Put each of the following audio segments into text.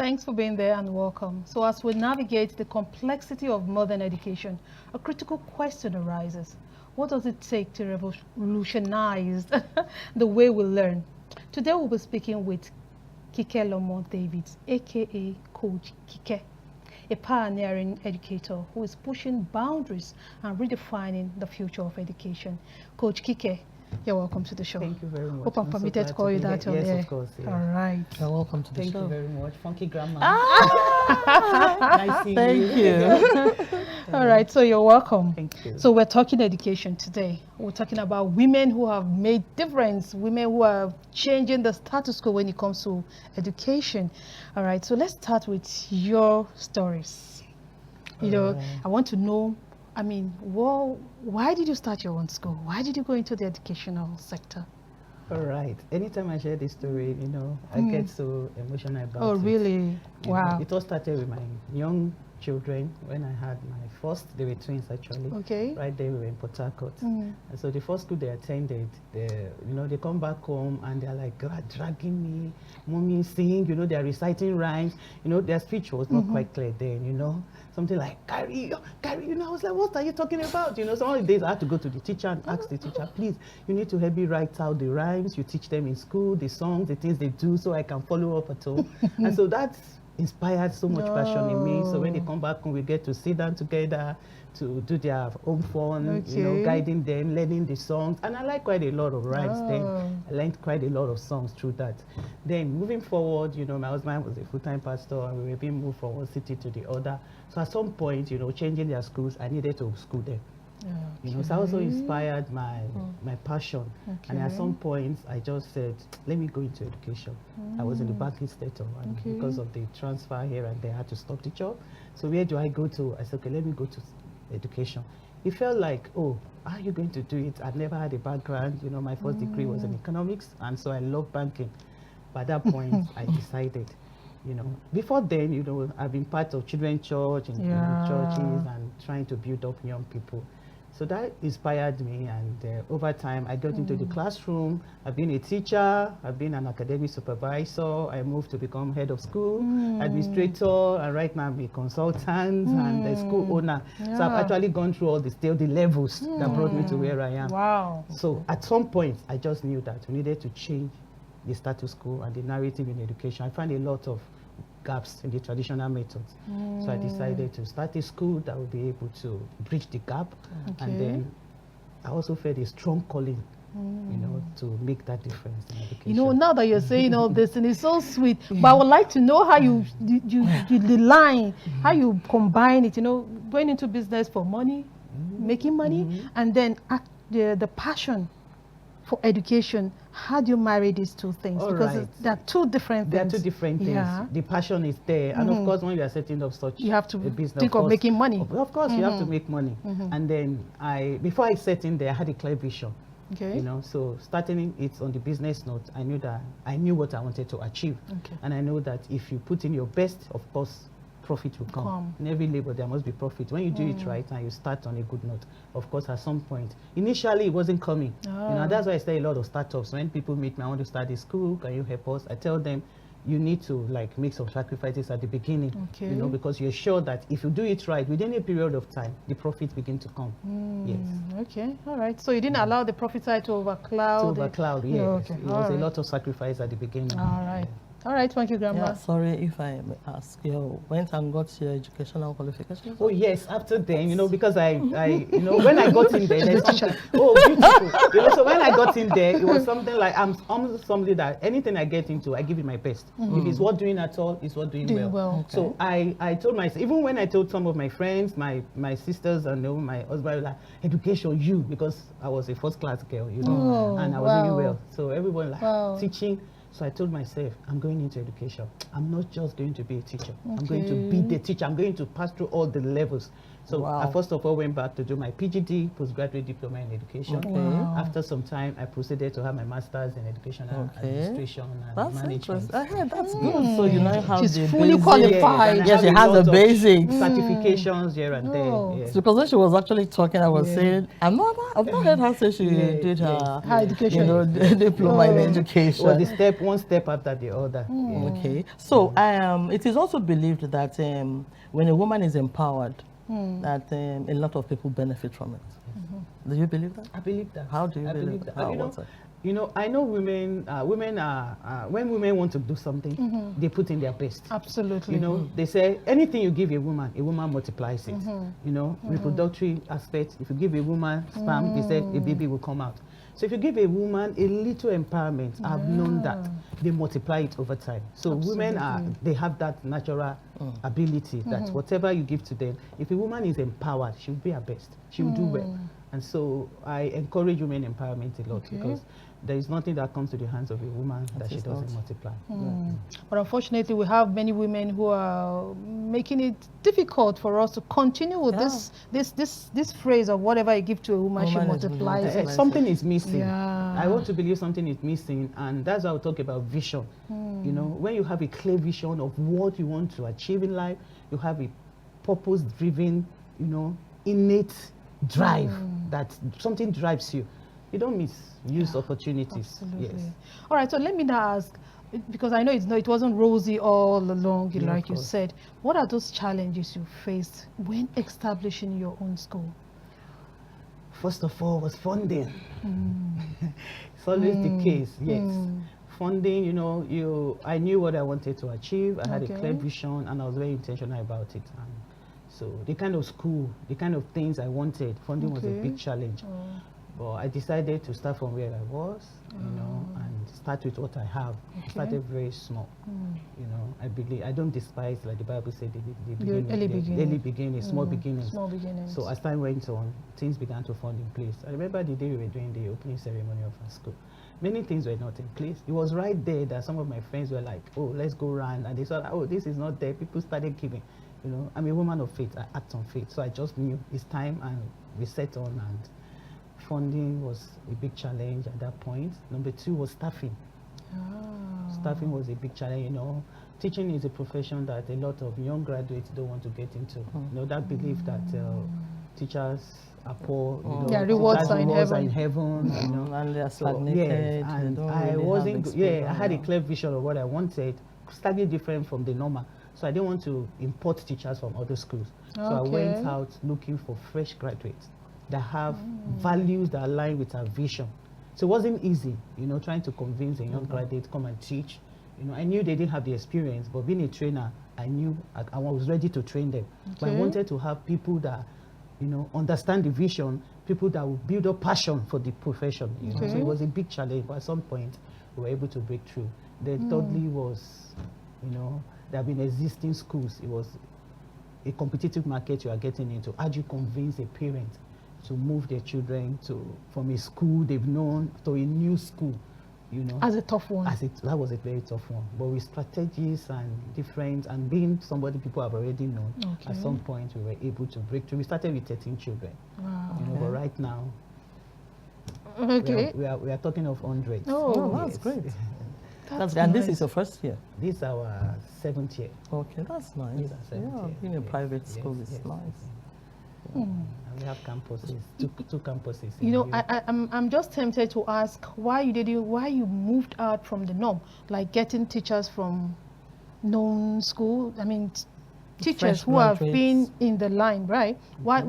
Thanks for being there and welcome. So as we navigate the complexity of modern education, a critical question arises. What does it take to revolutionize the way we learn? Today we'll be speaking with Kikelomo David, aka Coach Kike, a pioneering educator who is pushing boundaries and redefining the future of education. Coach Kike, you're welcome to the show. Thank you very much. Hope I'm permitted to call you that on Yes, air. of course. Yeah. All right. You're welcome to the Thank show. you very much. Funky grandma. Ah! Nice seeing Thank you. All right, so you're welcome. Thank you. So we're talking education today. We're talking about women who have made difference, women who are changing the status quo when it comes to education. All right, so let's start with your stories. You know, I want to know, I mean, why did you start your own school? Why did you go into the educational sector? All right. Anytime I share this story, you know, I get so emotional about it. Oh, really? You Wow. know, it all started with my young children when I had my first. They were twins actually. Okay. Right there we were in Port Harcourt. And so the first school they attended, they come back home and they're like dragging me, mommy sing, you know, they're reciting rhymes. You know, their speech was not quite clear then, you know. Something like carry, you know. I was like, what are you talking about? You know, some of the days I had to go to the teacher and ask the teacher, please, you need to help me write out the rhymes you teach them in school, the songs, the things they do, so I can follow up at all. And so that's inspired so much passion in me. So when they come back home, we get to sit down together to do their own fun, you know, guiding them, learning the songs. And I like quite a lot of rhymes then. I learned quite a lot of songs through that. Then moving forward, you know, my husband was a full-time pastor and we were being moved from one city to the other. So at some point, you know, changing their schools, I needed to school them. You know, so I also inspired my passion. And at some point, I just said, let me go into education. I was in the banking sector, and because of the transfer here and there, I had to stop the job. So where do I go to? I said, okay, let me go to education. It felt like, oh, how are you going to do it? I'd never had a background. You know, my first degree was in economics, and so I love banking. But at that point, I decided, you know, before then, you know, I've been part of children's church and churches and trying to build up young people. So that inspired me, and over time I got into the classroom. I've been a teacher, I've been an academic supervisor, I moved to become head of school, administrator, and right now I'm a consultant and a school owner. So I've actually gone through all the levels that brought me to where I am. Wow. So at some point I just knew that we needed to change the status quo and the narrative in education. I found a lot of gaps in the traditional methods. So I decided to start a school that would be able to bridge the gap. And then I also felt a strong calling, you know, to make that difference in education. You know, now that you're saying all this, and it's so sweet, but I would like to know how you the line, how you combine it, you know, going into business for money, making money, and then the passion for education. How do you marry these two things? Because they're two different things. There are two different things. Yeah. The passion is there, and of course, when you are setting up such you have to a business, think of making money. Of course, you have to make money. And then before I set in there, I had a clear vision. Okay. You know, so starting it on the business note, I knew what I wanted to achieve, and I know that if you put in your best, of course, profit will come. In every labor, there must be profit. When you do it right and you start on a good note, of course, at some point, initially it wasn't coming. You know, that's why I say a lot of startups. When people meet me, I want to start a school, can you help us? I tell them, you need to like make some sacrifices at the beginning, you know, because you're sure that if you do it right, within a period of time, the profits begin to come. Yes. Okay, all right. So you didn't allow the profit side to overcloud? To overcloud, yes. It was a lot of sacrifice at the beginning. All right. All right, thank you, Grandma. Yeah, sorry if I may ask, you went and got your educational qualifications? Oh yes, after then, you know, because I you know, when I got in there, there's something, oh, beautiful. You know, so when I got in there, it was something like, I'm almost somebody that anything I get into, I give it my best. If it's worth doing at all, it's worth doing well. So I told myself, even when I told some of my friends, my sisters and my husband, like, education, because I was a first class girl, you know, and I was really well. So everyone like teaching. So I told myself, I'm going into education. I'm not just going to be a teacher. I'm going to be the teacher. I'm going to pass through all the levels. So I first of all went back to do my PGD, postgraduate diploma in education. After some time, I proceeded to have my master's in education and administration and management. That's good. So you know how she's fully qualified. Yes, she has the basics. Certifications here and there. Yes. Because when she was actually talking, I was saying, I've not heard her say she did her education, diploma in education. Well, the step one step after the other. Yeah. Okay. So it is also believed that when a woman is empowered, that a lot of people benefit from it. Do you believe that? I believe that. How do you I believe that? How, what's it? I know women. Women are when women want to do something, they put in their best. Absolutely. You know, they say anything you give a woman multiplies it. You know, reproductive aspect. If you give a woman sperm, they say a baby will come out. So if you give a woman a little empowerment, I've known that they multiply it over time. So women they have that natural ability that whatever you give to them, if a woman is empowered, she will be her best. She will do well. And so I encourage women empowerment a lot because there is nothing that comes to the hands of a woman that she doesn't multiply. But unfortunately, we have many women who are making it difficult for us to continue with this phrase of whatever you give to a woman, she multiplies it. Something is missing. Yeah. I want to believe something is missing, and that's why I talk about vision. You know, when you have a clear vision of what you want to achieve in life, you have a purpose-driven, you know, innate drive that something drives you. You don't misuse opportunities. Absolutely. Yes. All right, so let me now ask, because I know it wasn't rosy all along, Yeah, like you said. What are those challenges you faced when establishing your own school? First of all was funding. It's always the case, yes. Funding, you know, I knew what I wanted to achieve. I had a clear vision and I was very intentional about it. And so the kind of school, the kind of things I wanted, funding was a big challenge. But I decided to start from where I was, you know, and start with what I have. I started very small. You know, I don't despise, like the Bible said, the early beginning, small beginnings. Small beginnings. So as time went on, things began to fall in place. I remember the day we were doing the opening ceremony of our school. Many things were not in place. It was right there that some of my friends were like, oh, let's go run. And they saw, oh, this is not there. People started giving. You know, I'm a woman of faith. I act on faith. So I just knew it's time, and we set on, and funding was a big challenge at that point. Number two was staffing. Staffing was a big challenge, you know. Teaching is a profession that a lot of young graduates don't want to get into. You know, that belief that teachers are poor, you know, their rewards are in heaven, you know. And they are So, stagnated. yes, and I I had a clear vision of what I wanted, slightly different from the normal. So I didn't want to import teachers from other schools. So I went out looking for fresh graduates that have values that align with our vision. So it wasn't easy, you know, trying to convince a young graduate to come and teach. You know, I knew they didn't have the experience, but being a trainer, I knew I was ready to train them. But I wanted to have people that, you know, understand the vision, people that will build up passion for the profession. You know? So it was a big challenge, but at some point we were able to break through. Then thirdly was, you know, there have been existing schools. It was a competitive market you are getting into. How do you convince a parent to move their children from a school they've known to a new school, you know? As a tough one. That was a very tough one. But with strategies and different, and being somebody people have already known, at some point we were able to break through. We started with 13 children, you know, but right now, we are talking of hundreds. Oh, that's great. And nice. this is your first year? This is our 7th year. Okay, that's nice. This is our 7th year. Being a private school is nice. And we have campuses, two campuses. You know, I'm just tempted to ask why you moved out from the norm, like getting teachers from known school. I mean, teachers who have been in the line, right? What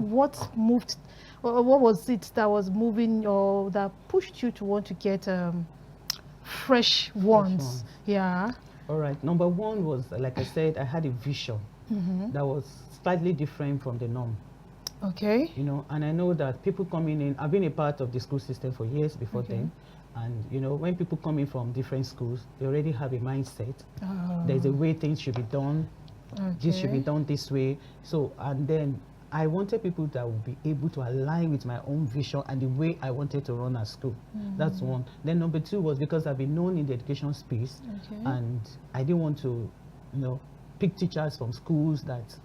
moved? What was it that was moving or that pushed you to want to get fresh ones? Yeah. All right. Number one was, like I said, I had a vision that was slightly different from the norm. Okay. You know, and I know that people coming in, I've been a part of the school system for years before then. And, you know, when people come in from different schools, they already have a mindset. There's a way things should be done. This should be done this way. So, and then I wanted people that would be able to align with my own vision and the way I wanted to run a school. That's one. Then number two was because I've been known in the education space. And I didn't want to, you know, pick teachers from schools that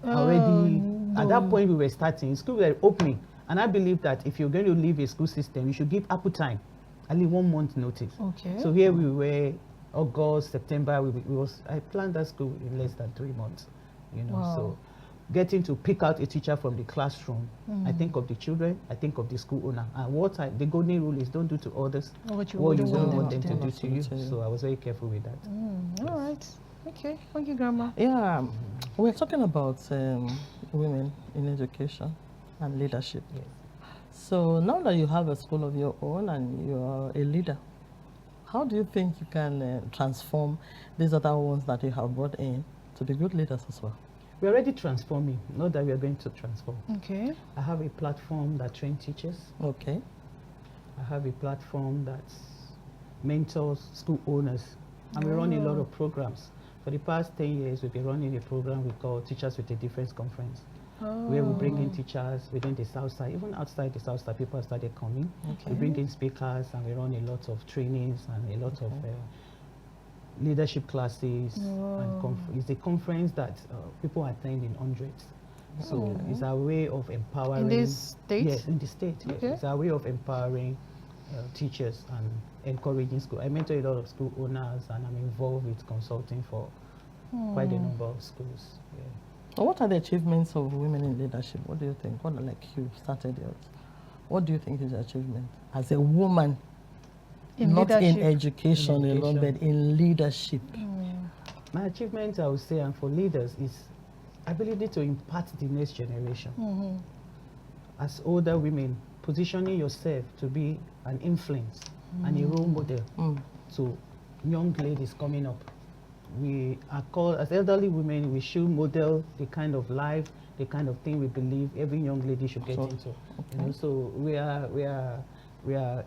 already, at that point we were starting, schools were opening. And I believe that if you're going to leave a school system, you should give ample time, at least 1 month notice. So here we were, August, September, I planned that school in less than 3 months, you know. So, getting to pick out a teacher from the classroom, I think of the children, I think of the school owner. And the golden rule is don't do to others what you wouldn't want them to do to you. So I was very careful with that. Yes. All right. Okay. Thank you, Grandma. Yeah. We're talking about women in education and leadership. Yes. So now that you have a school of your own and you're a leader, how do you think you can transform these other ones that you have brought in to be good leaders as well? We're already transforming, not that we are going to transform. Okay. I have a platform that trains teachers. Okay. I have a platform that mentors school owners. And we run a lot of programs. For the past 10 years, we've been running a program we call Teachers with a Difference Conference, where we bring in teachers within the South Side, even outside the South Side, people started coming. Okay. We bring in speakers and we run a lot of trainings and a lot of leadership classes. And it's a conference that people attend in hundreds. So it's our way of empowering. In this state? Yes, in the state. Yes. Okay. It's our way of empowering teachers and encouraging school. I mentor a lot of school owners and I'm involved with consulting for quite a number of schools. Yeah. So what are the achievements of women in leadership? What do you think? What, like you started yours, what do you think is the achievement as a woman? Not in education alone, but in leadership. My achievement, I would say, and for leaders, is ability to impact the next generation. As older women, positioning yourself to be an influence and a role model to young ladies coming up. We are called, as elderly women, we should model the kind of life, the kind of thing we believe every young lady should get into. You know, so we are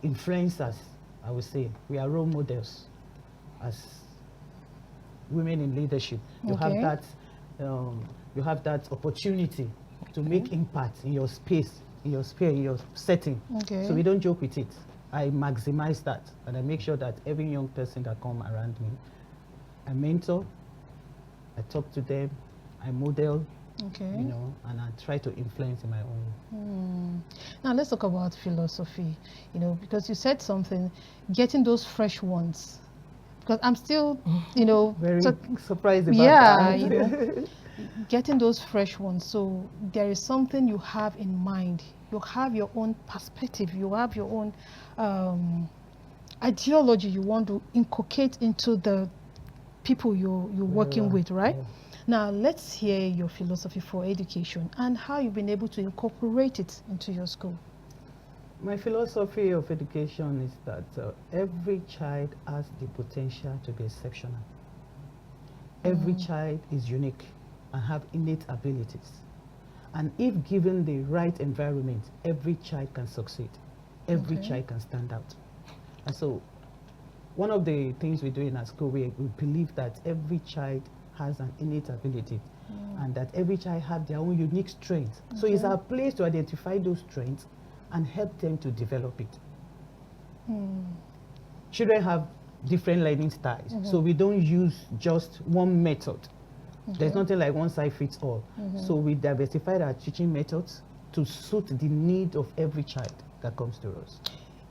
influencers, I would say. We are role models as women in leadership. You have that opportunity to make impact in your space, in your sphere, in your setting. So we don't joke with it. I maximize that and I make sure that every young person that come around me, I mentor, I talk to them, I model, you know, and I try to influence in my own. Now let's talk about philosophy, you know, because you said something, getting those fresh ones. Because I'm still, you know, very surprised about that. You know, getting those fresh ones. So there is something you have in mind. You have your own perspective. You have your own ideology you want to inculcate into the people you're working with, right? Now, let's hear your philosophy for education and how you've been able to incorporate it into your school. My philosophy of education is that every child has the potential to be exceptional. Every child is unique and have innate abilities. And if given the right environment, every child can succeed. Every child can stand out. And so one of the things we do in our school, we believe that every child has an innate ability and that every child has their own unique strengths. So it's our place to identify those strengths and help them to develop it. Children have different learning styles, so we don't use just one method. There's nothing like one size fits all. So we diversify our teaching methods to suit the need of every child that comes to us.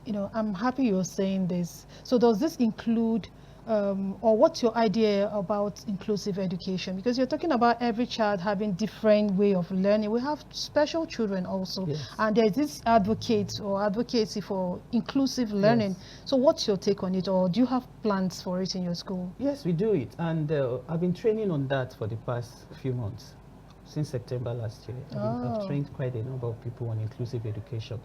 You know, I'm happy you're saying this. So does this include, or what's your idea about inclusive education? Because you're talking about every child having different way of learning. We have special children also. And there's this advocacy for inclusive learning. So what's your take on it, or do you have plans for it in your school? Yes, we do it. And I've been training on that for the past few months, since September last year. I've trained quite a number of people on inclusive education.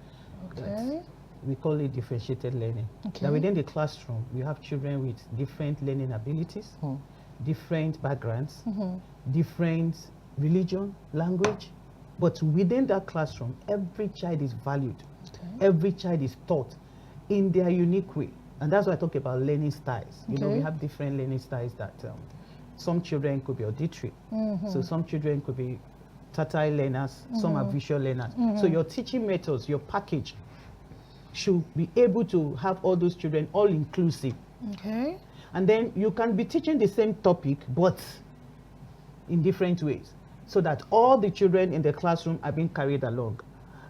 We call it differentiated learning. Now within the classroom, we have children with different learning abilities, different backgrounds, different religion, language. But within that classroom, every child is valued. Every child is taught in their unique way. And that's why I talk about learning styles. You know, we have different learning styles that some children could be auditory. So some children could be tactile learners, some are visual learners. So your teaching methods, your package, should be able to have all those children all inclusive. And then you can be teaching the same topic but in different ways so that all the children in the classroom are being carried along.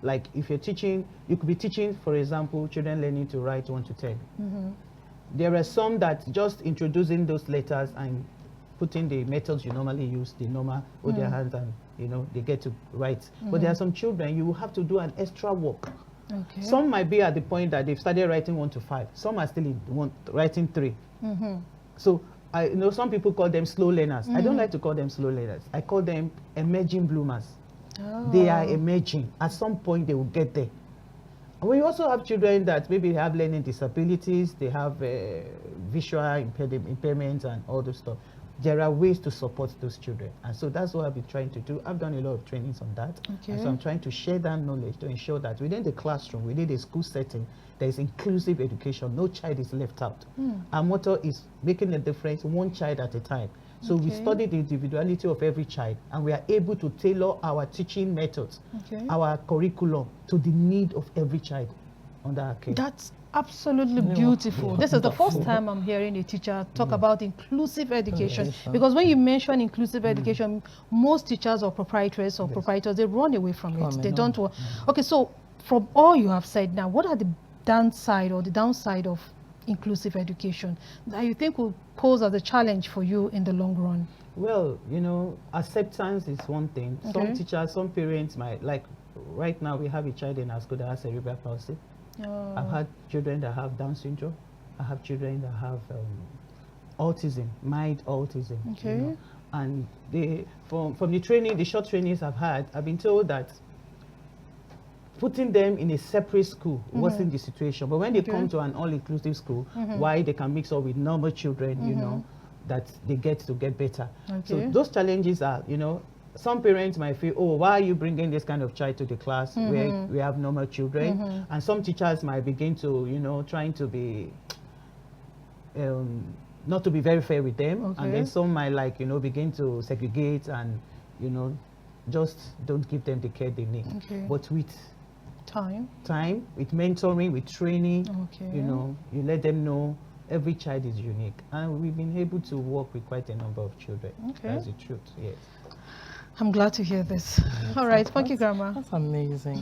Like if you're teaching, you could be teaching, for example, children learning to write 1 to 10. There are some that just introducing those letters and putting the methods you normally use, the normal, hold their hands and, you know, they get to write. But there are some children, you will have to do an extra work. Okay. Some might be at the point that they've started writing 1 to 5. Some are still writing 3. So I know some people call them slow learners. I don't like to call them slow learners. I call them emerging bloomers. Oh. They are emerging. At some point, they will get there. And we also have children that maybe have learning disabilities, they have visual impairments and all those stuff. There are ways to support those children. And so that's what I've been trying to do. I've done a lot of trainings on that. Okay. And so I'm trying to share that knowledge to ensure that within the classroom, within the school setting, there is inclusive education. No child is left out. Our motto is making a difference one child at a time. So we study the individuality of every child, and we are able to tailor our teaching methods, our curriculum to the need of every child under our care. That's absolutely beautiful. This is the first time I'm hearing a teacher talk about inclusive education. Because when you mention inclusive education, most teachers or proprietors they run away from it. They don't want. Okay, so from all you have said now, what are the downside of inclusive education that you think will pose as a challenge for you in the long run? Well, you know, acceptance is one thing. Some teachers, some parents might, like right now we have a child in our school that has cerebral palsy. I've had children that have Down syndrome. I have children that have autism, mild autism. You know? And they, from the training, the short trainings I've had, I've been told that putting them in a separate school wasn't the situation. But when they come to an all-inclusive school, why they can mix up with normal children, you know, that they get better. So those challenges are, you know, some parents might feel, oh, why are you bringing this kind of child to the class where we have normal children? And some teachers might begin to, you know, trying to be, not to be very fair with them. And then some might, like, you know, begin to segregate and, you know, just don't give them the care they need. But with time, with mentoring, with training, you know, you let them know every child is unique. And we've been able to work with quite a number of children. That's the truth, yes. I'm glad to hear this. All right, thank you, Grandma. That's amazing.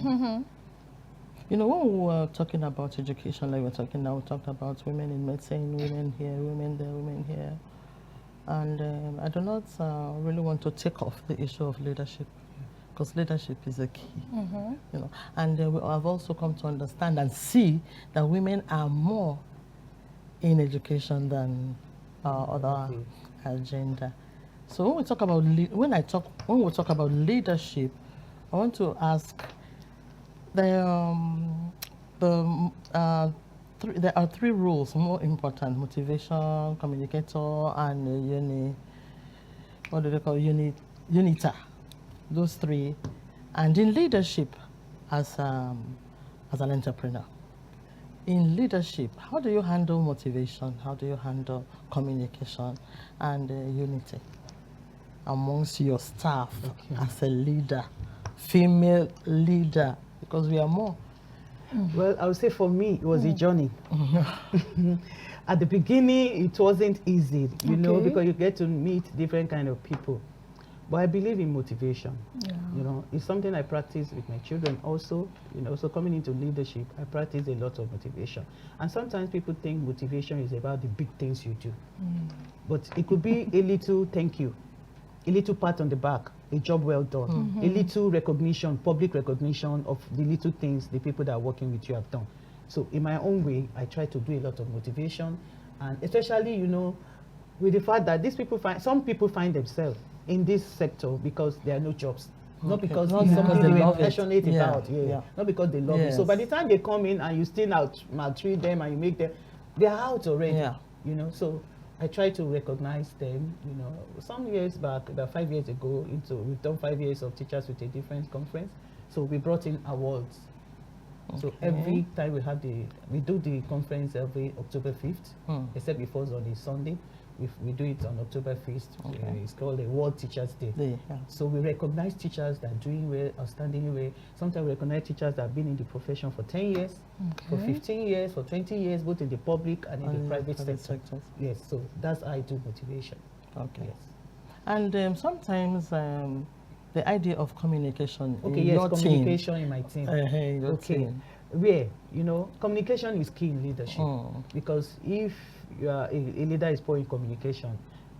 You know, when we were talking about education, like we're talking now, we talked about women in medicine, women here, women there, women here. And I do not really want to take off the issue of leadership, because leadership is a key, you know. And I've also come to understand and see that women are more in education than other gender. So when we talk about when we talk about leadership, I want to ask there are 3 roles more important: motivation, communicator, and what do they call uniter? Those 3. And in leadership, as an entrepreneur, in leadership, how do you handle motivation? How do you handle communication and unity amongst your staff as a leader, female leader? Because we are more. Well, I would say for me, it was a journey. At the beginning, it wasn't easy, you know, because you get to meet different kind of people. But I believe in motivation. You know, it's something I practice with my children also. You know, so coming into leadership, I practice a lot of motivation. And sometimes people think motivation is about the big things you do. But it could be a little thank you, a little pat on the back, a job well done, a little recognition, public recognition of the little things the people that are working with you have done. So in my own way, I try to do a lot of motivation, and especially, you know, with the fact that these people some people find themselves in this sector because there are no jobs. Not because it's something they were passionate about, not because they love it. So by the time they come in and you still maltreat them and you make them, they're out already, you know. So I try to recognize them, you know. Some years back, about 5 years ago, we've done 5 years of Teachers with a Difference conference. So we brought in awards. So every time we do the conference every October 5th, except it falls on a Sunday. We do it on October 1st. It's called the World Teachers Day. So we recognize teachers that are doing well, outstanding well. Sometimes we recognize teachers that have been in the profession for 10 years, for 15 years, for 20 years, both in the public and in the private sector. Yes, so that's how I do motivation. Yes. And sometimes the idea of communication in your communication team. In my team. Team. Where, you know, communication is key in leadership. Because if you are a leader is poor in communication,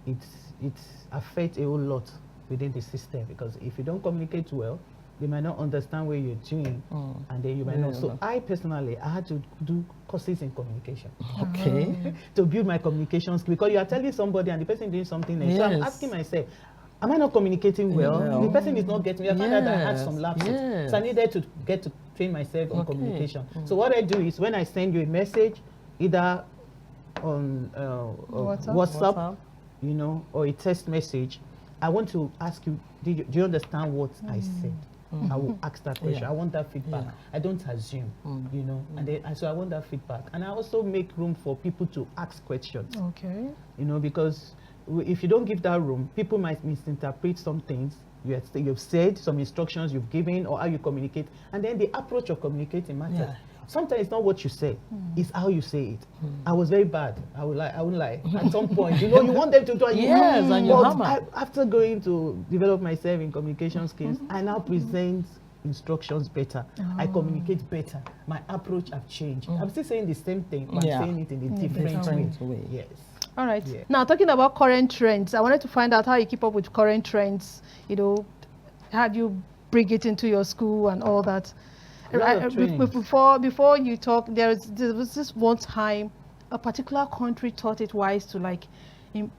it affects a whole lot within the system, because if you don't communicate well, they might not understand what you're doing, and then you might not. So I personally, I had to do courses in communication. Okay. To build my communication skills, because you are telling somebody and the person doing something else. So I'm asking myself, am I not communicating well? The person is not getting me. I found out that I had some lapses. So I needed to get to train myself on communication. So what I do is when I send you a message, either on WhatsApp, you know, or a text message, I want to ask you, do you understand what I said? I will ask that question. I want that feedback. I don't assume, you know, and so I want that feedback. And I also make room for people to ask questions. Okay. You know, because if you don't give that room, people might misinterpret some things you've said, some instructions you've given, or how you communicate, and then the approach of communicating matters. Sometimes it's not what you say, it's how you say it. I was very bad. I wouldn't lie. At some point, you know, you want them to do it. But after going to develop myself in communication skills, I now present instructions better. I communicate better. My approach have changed. I'm still saying the same thing, but I'm saying it in a different way. Yes. All right. Now, talking about current trends, I wanted to find out how you keep up with current trends. You know, how do you bring it into your school and all that? Before you talk, there was this one time a particular country thought it wise to like bring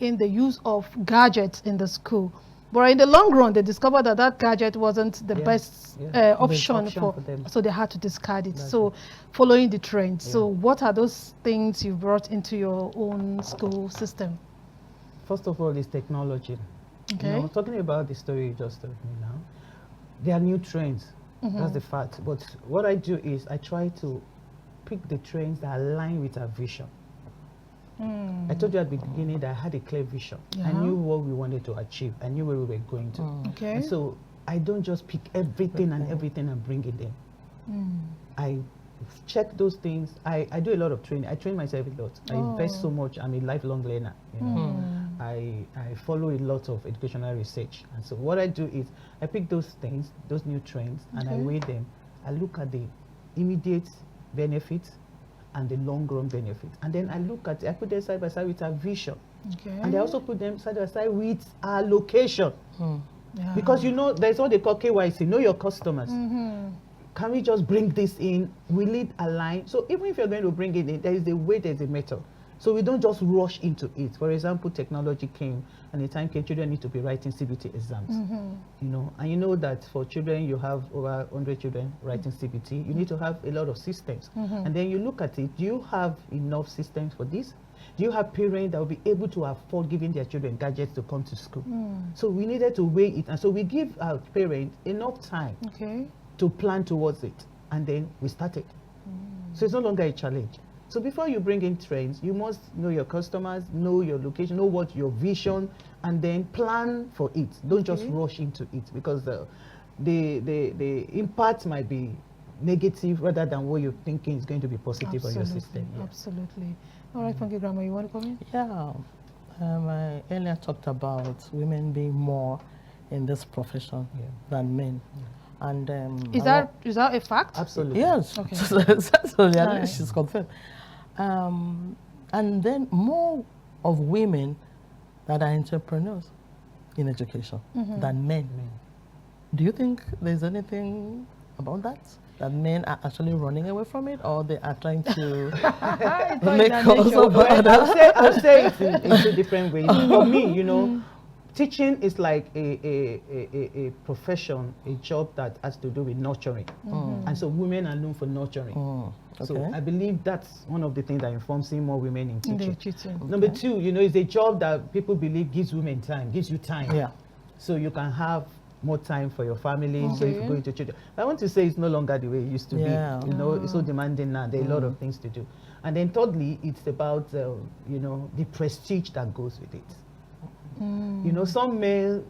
in the use of gadgets in the school, but in the long run they discovered that that gadget wasn't the best option for them, so they had to discard it. So following the trend. So what are those things you brought into your own school system? First of all, is technology. Okay. You know, talking about the story you just told me now, there are new trends. That's the fact. But what I do is I try to pick the trends that align with our vision. I told you at the beginning that I had a clear vision. I knew what we wanted to achieve. I knew where we were going to. And so I don't just pick everything and bring it in. I check those things. I do a lot of training. I train myself a lot. I invest so much. I'm a lifelong learner. You know? I follow a lot of educational research. And so what I do is I pick those things, those new trends, and I weigh them. I look at the immediate benefits and the long run benefits. And then I put them side by side with our vision. And I also put them side by side with our location. Because you know, there's what they call KYC, know your customers. Can we just bring this in? Will it align? So even if you're going to bring it in, there is a way, there's a method. So we don't just rush into it. For example, technology came, and the time came, children need to be writing CBT exams. You know, and you know that for children, you have over 100 children writing CBT. You need to have a lot of systems. And then you look at it, do you have enough systems for this? Do you have parents that will be able to afford giving their children gadgets to come to school? So we needed to weigh it. And so we give our parents enough time to plan towards it. And then we started. So it's no longer a challenge. So before you bring in trends, you must know your customers, know your location, know what your vision, and then plan for it. Don't just rush into it, because the impact might be negative rather than what you're thinking is going to be positive on your system. Absolutely. All right, Funky Grandma, you want to come in? Yeah. I earlier talked about women being more in this profession than men. And is that a fact? Absolutely. Yes. Okay. So she's confirmed. And then more of women that are entrepreneurs in education than men. Do you think there's anything about that? That men are actually running away from it, or they are trying to make us I'll say it in two different ways. For me, you know, teaching is like a profession, a job that has to do with nurturing. And so women are known for nurturing. So I believe that's one of the things that informs seeing more women in teaching. Number two, you know, it's a job that people believe gives women time, gives you time. So you can have more time for your family. So if you go into children, I want to say it's no longer the way it used to be. You know, it's so demanding now. There are a lot of things to do. And then thirdly, it's about you know, the prestige that goes with it. You know, some male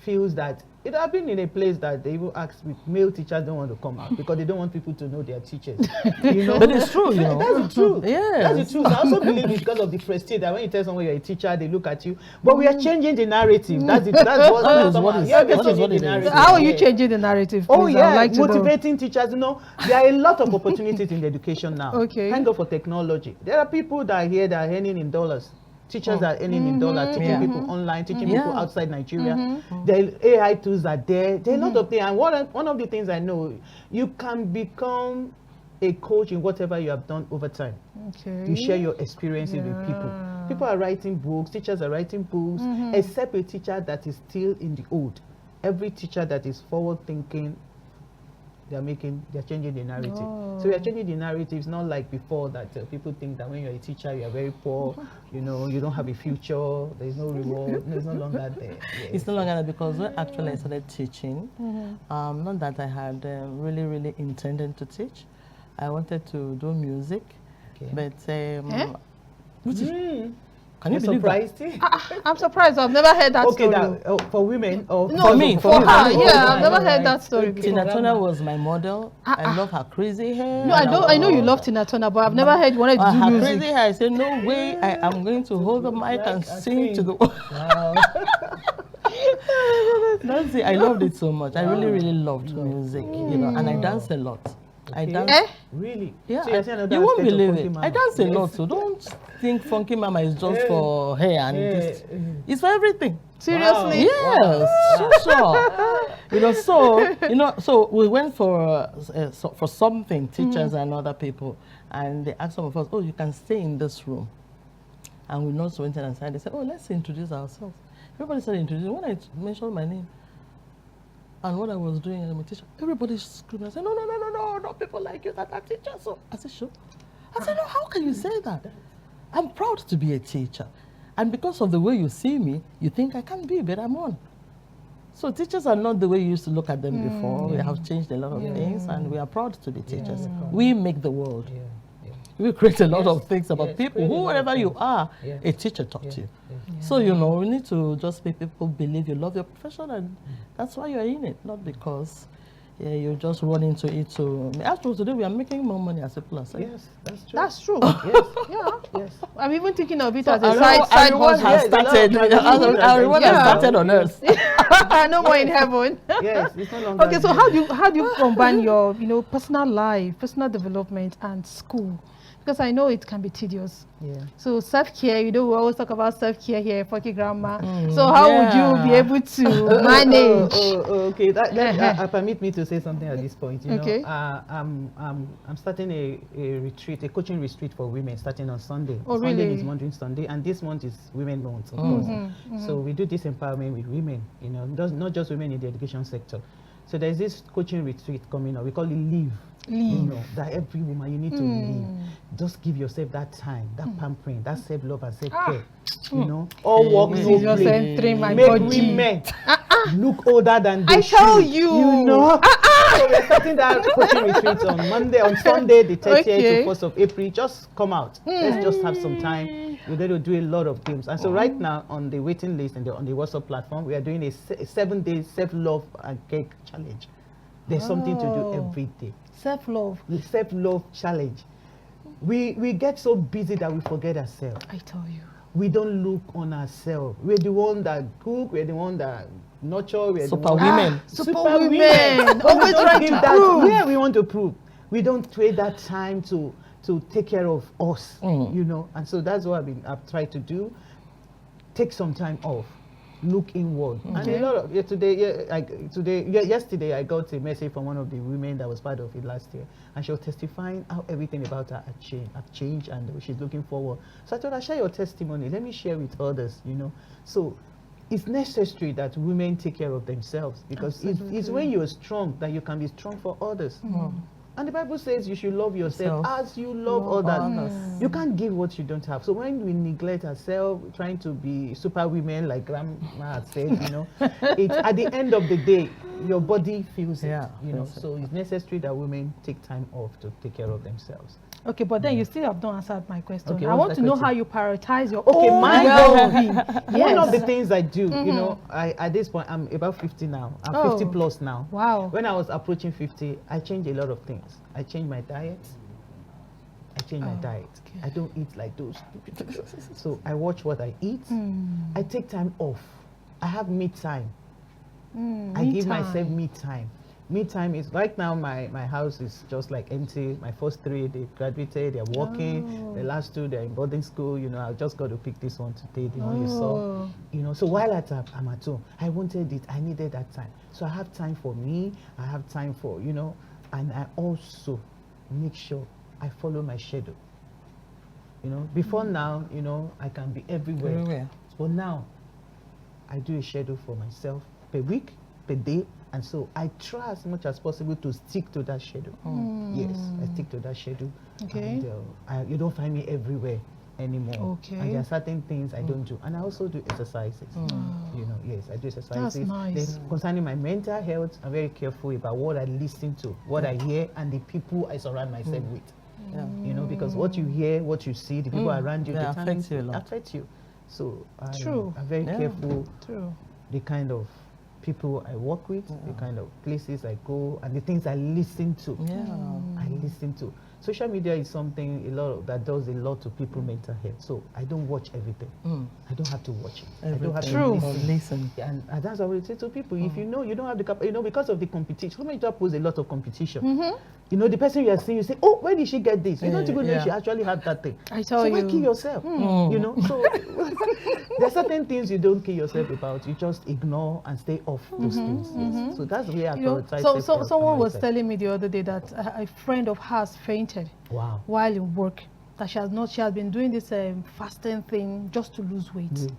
feels that it has been in a place that they even ask with male teachers don't want to come out because they don't want people to know they are teachers. You know, but it's true. You know, that's the truth. Yeah, that's the truth. I also believe it's because of the prestige that when you tell someone you're a teacher, they look at you. But we are changing the narrative. That's it. That's what it is. How are you changing the narrative? Oh yeah, like motivating teachers. You know, there are a lot of opportunities in education now. Thank God for technology. There are people that are here that are earning in dollars. Teachers are earning in dollars, teaching people online, teaching people outside Nigeria. The AI tools are there. There are a lot of things. And one of the things I know, you can become a coach in whatever you have done over time. Okay. You share your experiences with people. People are writing books, teachers are writing books, except a teacher that is still in the old. Every teacher that is forward thinking, they're changing the narrative. So we are changing the narrative. It's not like before that people think that when you're a teacher, you're very poor, you know, you don't have a future, there's no reward. No, it's no longer there. Yes. It's no longer there because when actually I started teaching, not that I had really intended to teach. I wanted to do music, but can you believe that? I'm surprised. I've never heard that story. For women or no, for her. Yeah, I've never heard that story before. Tina Turner was my model. I love her crazy hair. No, I know you love Tina Turner, but I've never heard you wanted to do her music. Crazy hair. I said, no way. I am going to hold the mic and sing to the world. Wow. That's it. I loved it so much. I really loved music, you know, and I danced a lot. I dance. Really? Yeah. So you won't believe it. I dance a lot, so don't think Funky Mama is just for hair and this. It's for everything. Seriously? Wow. Yes, sure. So we went for something, teachers and other people, and they asked some of us, oh, you can stay in this room. And we also went inside. They said, oh, let's introduce ourselves. Everybody started introducing. When I mentioned my name, and what I was doing as a teacher, everybody screamed. I said, no, not people like you that are teachers. So I said, sure. I said, no, how can you say that? I'm proud to be a teacher. And because of the way you see me, you think I can't be, but I'm one. So teachers are not the way you used to look at them before. We have changed a lot of things, and we are proud to be teachers. We make the world. We create a lot of things about people. Whoever you are, a teacher taught you. So, you know, we need to just make people believe you love your profession, and that's why you're in it, not because you just run into it. So, after today, we are making more money as a plus. Yes, that's true. That's true. Yes. Yes. I'm even thinking of it So as a side reward has hustle. started. Our reward has started on earth. No more in heaven. Yes, it's no longer. Okay, so how do you combine your personal life, personal development, and school? Because I know it can be tedious. Yeah. So self-care, we always talk about self-care here, Funky Grandma. So how would you be able to manage? Okay. Permit me to say something at this point. You know, I'm starting a retreat, a coaching retreat for women, starting on Sunday. Oh, Sunday really? is Wandering Sunday, and this month is Women Month, of course. So we do this empowerment with women. You know, not just women in the education sector. So there's this coaching retreat coming up. We call it Live. You know, that every woman, you need to live. Just give yourself that time, that pampering, that self-love and self-care. You know, all work, no play. Make women look older than they should. I tell you. You know. So we're starting that coaching retreat on Sunday, the 30th to 1st of April. Just come out. Let's just have some time. We're going to do a lot of games. And so right now on the waiting list and on the WhatsApp platform, we are doing a 7-day self-love and cake challenge. There's something to do every day. Self-love. The self-love challenge. We get so busy that we forget ourselves. I tell you. We don't look on ourselves. We're the one that cook. We're the one that nurture. We're Super women. Super women. Always trying to prove. Yeah, we want to prove. We don't trade that time to take care of us. You know, and so that's what I've tried to do. Take some time off. Look inward. And a lot of yesterday I got a message from one of the women that was part of it last year, and she was testifying how everything about her had changed, and she's looking forward. So I told her, share your testimony. Let me share with others. You know, so it's necessary that women take care of themselves, because it's when you're strong that you can be strong for others. And the Bible says you should love yourself as you love others. You can't give what you don't have. So when we neglect ourselves, trying to be super women, like Grandma had said, you know, at the end of the day, your body feels it. You know, so it's necessary that women take time off to take care of themselves. Okay, but then you still have not answered my question. Okay, I want to know how you prioritize your my well-being. One of the things I do, you know, at this point, I'm about 50 now. I'm 50 plus now. Wow. When I was approaching 50, I changed a lot of things. I changed my diet. I don't eat like those. So I watch what I eat. I take time off. I have me time. I give myself me time. me time is, right now my house is just like empty. My first 3, they graduated, they're working. The last 2, they're in boarding school. You know, I just got to pick this one today, the one you saw. You know, so while I'm at home, I wanted it, I needed that time. So I have time for me, I have time for, you know, and I also make sure I follow my schedule. You know, before now, you know, I can be everywhere. But now, I do a schedule for myself per week, per day, and so I try as much as possible to stick to that schedule. Yes, I stick to that schedule. Okay. And you don't find me everywhere anymore. Okay. And there are certain things I don't do. And I also do exercises. You know, yes, I do exercises. That's nice. Then concerning my mental health, I'm very careful about what I listen to, what I hear, and the people I surround myself with. You know, because what you hear, what you see, the people around you, affect you a lot. Affect you. So True. I'm very careful. True. The kind of people I work with, the kind of places I go, and the things I listen to. I listen to. Social media is something that does a lot to people mental health. So I don't watch everything. I don't have to watch it. I don't have to listen. And that's what I would say to people. If you know you don't have the you know, because of the competition, social media poses a lot of competition. You know, the person you are seeing, you say, oh, where did she get this? You don't even know she actually had that thing. I tell you. So why kill yourself? You know, so there are certain things you don't kill yourself about. You just ignore and stay off those things. Yes. So that's the way I prioritize. So someone was telling me the other day that a friend of hers fainted while in work. That she has been doing this fasting thing just to lose weight.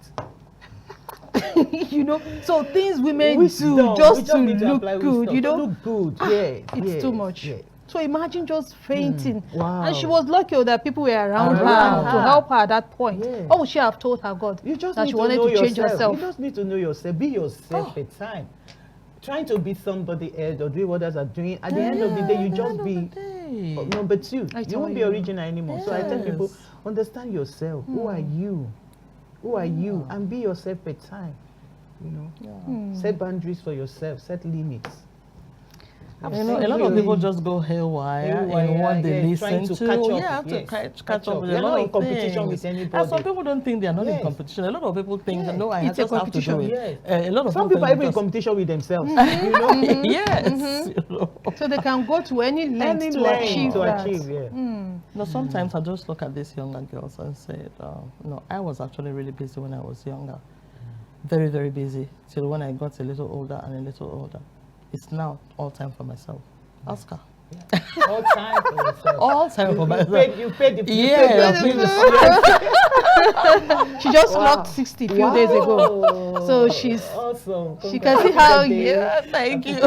You know, so things women do just to look good, you know. Look good, it's too much. So imagine just fainting. Wow. And she was lucky that people were around her to help her at that point. What would she have told her God? You just that need she to wanted know to change yourself. herself. You just need to know yourself. Be yourself at time. Trying to be somebody else or do what others are doing, at the end of the day, you just be number 2. You won't be original anymore. So I tell people, understand yourself. Who are you? Who are you? And be yourself at time. You know, set boundaries for yourself. Set limits. You know, a lot of people just go haywire in what they listen to. Catch up with a lot of competition with anybody. And some people don't think they are not in competition. A lot of people think, no, I just have to do it. A lot of some people are even in competition with themselves. You know? You know? So they can go to any length to achieve that. No, sometimes I just look at these younger girls and say, no, I was actually really busy when I was younger. Very, very busy. Till when I got a little older and a little older. It's now all time for myself. Oscar. All time for yourself. All time for myself. You paid the She just clocked 60 few days ago. So she's awesome. She can see how thank you. In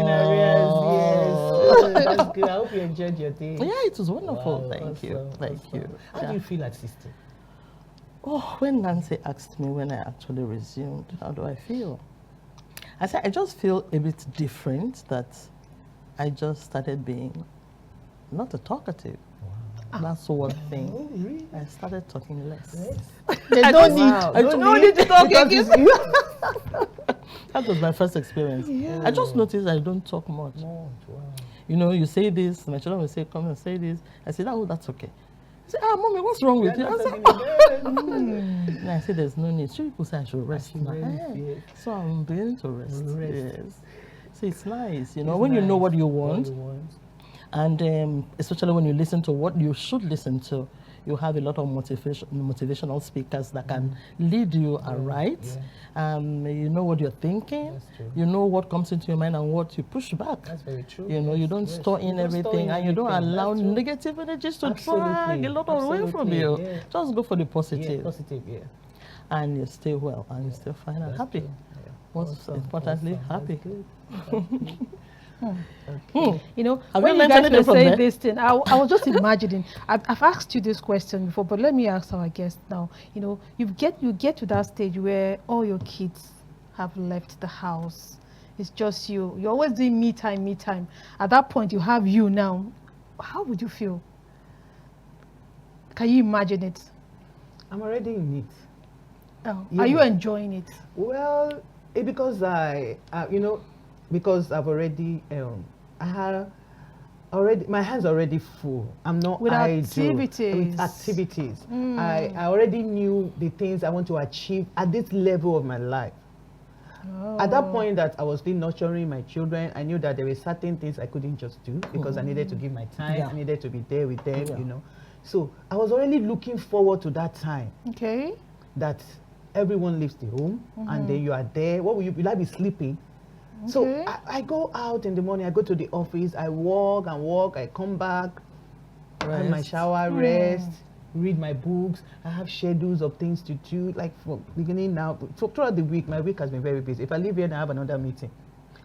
arrears, yes. That's good. I hope you enjoyed your day. Yeah, it was wonderful. Thank you. How do you feel at 60? Oh, when Nancy asked me when I actually resumed, how do I feel? I said, I just feel a bit different, that I just started being not a talkative. That's one thing. Oh, really? I started talking less. There's no need. No need to talk again. That was my first experience. I just noticed I don't talk much. You know, you say this, my children will say, come and say this. I said, oh, that's okay. I said, Mommy, what's wrong with you? I said, and I said, there's no need. So people say I should rest now. So I'm beginning to rest. Yes. So it's nice, you know, when you know what you want. And especially when you listen to what you should listen to, you have a lot of motivational speakers that can lead you aright. You know what you're thinking. You know what comes into your mind and what you push back. That's very true. You know, you don't store in everything, and you don't allow negative energies to drag a lot away from you. Just go for the positive. And you stay well, and you stay fine and happy. Most importantly, happy. You know, when you guys were saying this thing, I was just imagining. I've asked you this question before, but let me ask our guest now. You know, you get to that stage where all your kids have left the house. It's just you. You're always doing me time. At that point, you have you now. How would you feel? Can you imagine it? I'm already in it. Oh, are you enjoying it? Well, because because I've already, my hands are already full. I'm not with idle. Activities. With activities. I already knew the things I want to achieve at this level of my life. At that point that I was still nurturing my children, I knew that there were certain things I couldn't just do because I needed to give my time. I needed to be there with them, you know. So I was already looking forward to that time. Okay. That everyone leaves the home and then you are there. What will you? Will I be sleeping? Okay. So I go out in the morning. I go to the office. I walk and walk. I come back, have my shower, rest, read my books. I have schedules of things to do. Like from beginning now, throughout the week, my week has been very busy. If I leave here and I have another meeting,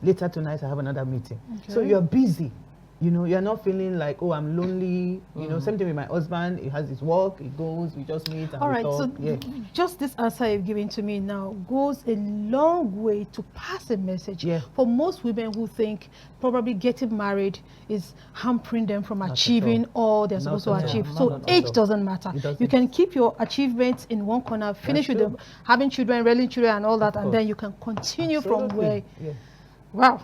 later tonight I have another meeting. Okay. So you're busy. You know, you're not feeling like, oh, I'm lonely. You know, same thing with my husband. He has his work. He goes. We just meet and we talk. So just this answer you've given to me now goes a long way to pass a message for most women who think probably getting married is hampering them from achieving all they're supposed to achieve. So age doesn't matter. You can keep your achievements in one corner, finish with them, having children, rearing children, and all that, and then you can continue from where. Wow,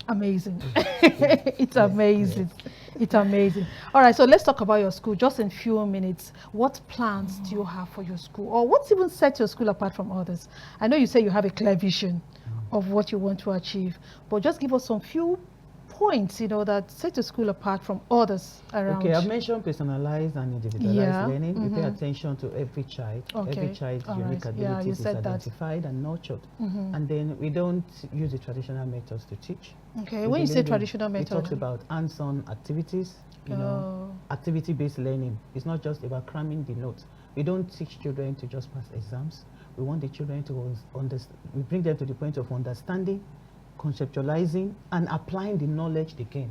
amazing. It's amazing. It's amazing. All right, so let's talk about your school just in a few minutes. What plans do you have for your school, or what's even set your school apart from others? I know you say you have a clear vision of what you want to achieve, but just give us some few points, you know, that set your school apart from others around. Okay, I've mentioned personalized and individualized learning. We pay attention to every child. Every child's unique abilities is identified and nurtured. And then we don't use the traditional methods to teach. Okay, when you say traditional methods, it talks about hands-on activities, you know, activity-based learning. It's not just about cramming the notes. We don't teach children to just pass exams. We want the children to understand. We bring them to the point of understanding, conceptualizing, and applying the knowledge they gain.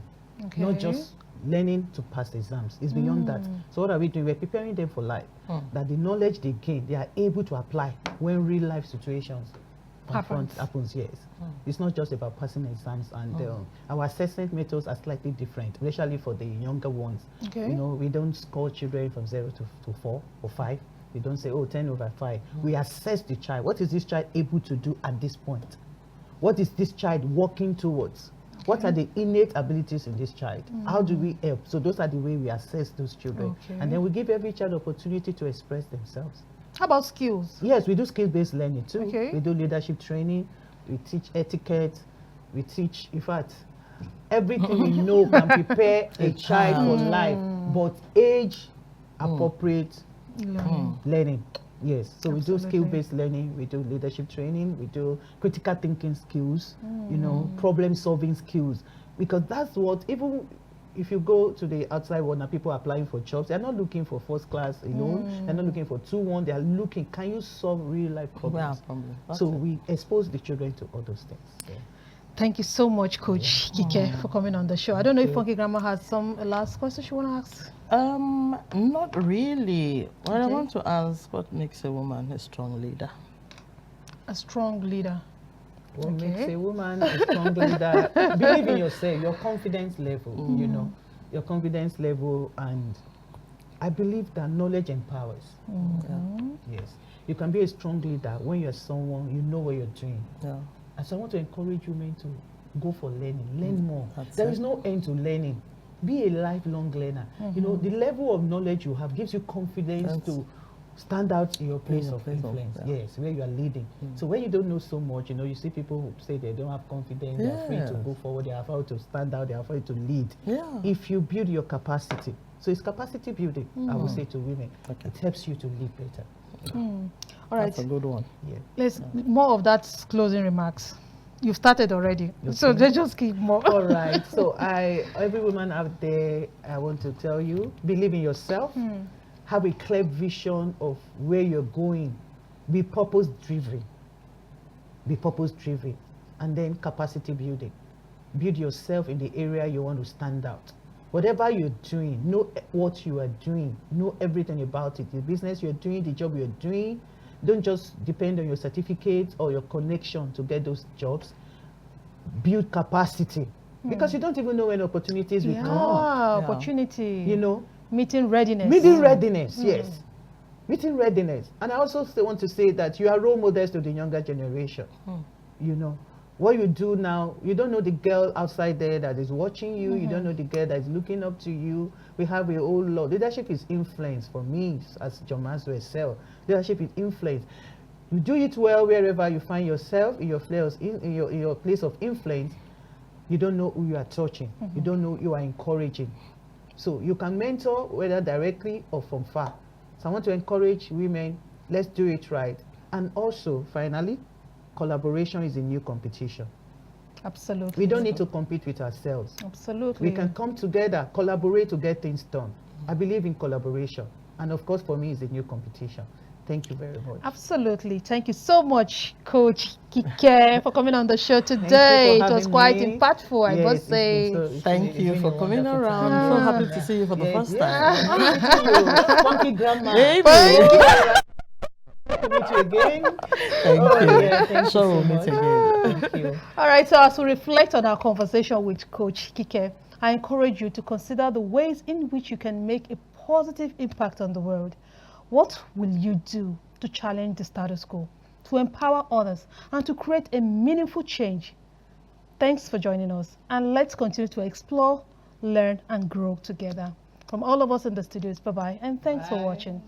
Not just learning to pass exams. It's beyond that. So what are we doing? We're preparing them for life. That the knowledge they gain, they are able to apply when real life situations happens. Yes. It's not just about passing exams, and our assessment methods are slightly different, especially for the younger ones. You know, we don't score children from 0 to 4 or 5. We don't say, oh, 10 over 5. We assess the child. What is this child able to do at this point? What is this child working towards? What are the innate abilities in this child? How do we help? So those are the way we assess those children. And then we give every child opportunity to express themselves. How about skills? Yes, we do skill-based learning too. We do leadership training. We teach etiquette. We teach, in fact, everything we know can prepare a child for life, but age-appropriate learning. Yes, so we do skill-based learning, we do leadership training, we do critical thinking skills, you know, problem-solving skills, because that's what, even if you go to the outside world now, people applying for jobs, they're not looking for first class alone, they're not looking for 2-1, they're looking, can you solve real-life problems? So we expose the children to all those things. Thank you so much, Coach Kike, for coming on the show. I don't know if Funky Grandma has some last question she want to ask. Not really. What I want to ask, what makes a woman a strong leader? A strong leader. What makes a woman a strong leader? Believe in yourself, your confidence level, you know, your confidence level, and I believe that knowledge empowers. Yes. You can be a strong leader when you're someone, you know what you're doing. And so I want to encourage women to go for learning, learn more. There is no end to learning. Be a lifelong learner. You know, the level of knowledge you have gives you confidence to stand out in your place of influence. Yes, where you are leading. So when you don't know so much, you know, you see people who say they don't have confidence, they're afraid to go forward, they're afraid to stand out, they're afraid to lead. If you build your capacity, so it's capacity building, I would say to women, it helps you to lead better. All right. That's a good one. Let's more of that closing remarks. You've started already, so let's just keep more. All right. So every woman out there, I want to tell you, believe in yourself. Have a clear vision of where you're going. Be purpose-driven. Be purpose-driven. And then capacity building. Build yourself in the area you want to stand out. Whatever you're doing, know what you are doing. Know everything about it. The business you're doing, the job you're doing. Don't just depend on your certificates or your connection to get those jobs. Build capacity. Because you don't even know when opportunities will come. Opportunity. You know. Meeting readiness. Meeting readiness, yes. Meeting readiness. And I also want to say that you are role models to the younger generation. You know. What you do now, you don't know the girl outside there that is watching you. You don't know the girl that is looking up to you. We have a whole lot. Leadership is influence for me, as John Maxwell said. Leadership is influence. You do it well wherever you find yourself, in your in your place of influence. You don't know who you are touching. You don't know who you are encouraging. So you can mentor whether directly or from far. So I want to encourage women, let's do it right. And also, finally, collaboration is a new competition. Absolutely. We don't need to compete with ourselves. Absolutely. We can come together, collaborate to get things done. I believe in collaboration. And of course, for me, it's a new competition. Thank you very much. Absolutely. Thank you so much, Coach Kike, for coming on the show today. It was quite impactful, I must say. Thank you for coming around. I'm so happy to see you for the first time. Funky grandma. To meet you again. Thank you. Yeah, thank sure, you we'll meet again. Thank you. All right, so as we reflect on our conversation with Coach Kike, I encourage you to consider the ways in which you can make a positive impact on the world. What will you do to challenge the status quo, to empower others, and to create a meaningful change? Thanks for joining us, and let's continue to explore, learn, and grow together. From all of us in the studios, bye-bye, and thanks for watching.